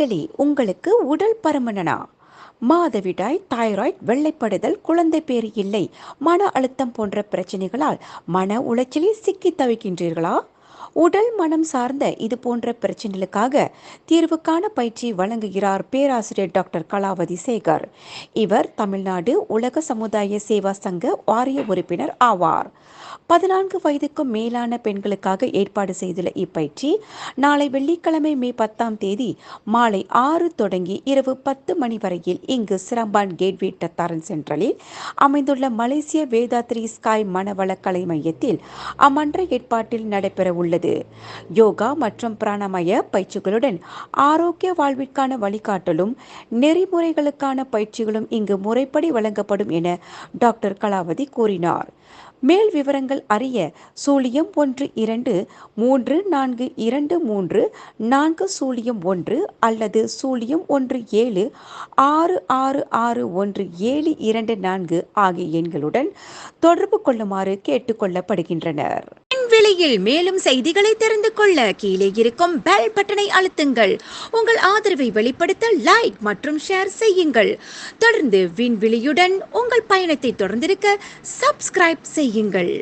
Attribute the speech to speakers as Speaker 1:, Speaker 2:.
Speaker 1: நேயர்களே, உங்களுக்கு உடல் பருமனா? மாதவிடாய், தைராய்டு, வெள்ளைப்படுதல், குழந்தை பேறு இல்லை, மன அழுத்தம் போன்ற பிரச்சனைகளால் மன உளைச்சலில் சிக்கி தவிக்கின்றீர்களா? உடல் மனம் சார்ந்த இது போன்ற பிரச்சனைகளுக்காக தீர்வுக்கான பயிற்சி வழங்குகிறார் பேராசிரியர் டாக்டர் கலாவதி சேகர். இவர் தமிழ்நாடு உலக சமுதாய சேவா சங்க வாரிய உறுப்பினர் ஆவார். 14 வயதுக்கும் மேலான பெண்களுக்காக ஏற்பாடு செய்துள்ள இப்பயிற்சி நாளை வெள்ளிக்கிழமை மே 10ஆம் தேதி மாலை 6 தொடங்கி இரவு 10 மணி வரையில் இங்கு சிரம்பான் கேட்வே டத்தாரன் சென்ட்ரலில் அமைந்துள்ள மலேசிய வேதாத்ரி ஸ்காய் மனவள கலை மையத்தில் அம்மன்ற ஏற்பாட்டில் நடைபெற உள்ளது. யோகா மற்றும் பிராணமய பயிற்சிகளுடன் ஆரோக்கிய வாழ்விற்கான வழிகாட்டலும் நெறிமுறைகளுக்கான பயிற்சிகளும் இங்கு முறைப்படி வழங்கப்படும் என டாக்டர் கலாவதி கூறினார். மேல் விவரங்கள் அறிய 012324234001 அல்லது 0176661724 ஆகிய எண்களுடன் தொடர்பு கொள்ளுமாறு கேட்டுக்கொள்ளப்படுகின்றனர். விலையில் மேலும் செய்திகளை தெரிந்து கொள்ள கீழே இருக்கும் பெல் பட்டனை அழுத்துங்கள். உங்கள் ஆதரவை வெளிப்படுத்த லைக் மற்றும் ஷேர் செய்யுங்கள். தொடர்ந்து விண்வெளியுடன் உங்கள் பயணத்தை தொடர்ந்திருக்க சப்ஸ்கிரைப் செய்யுங்கள்.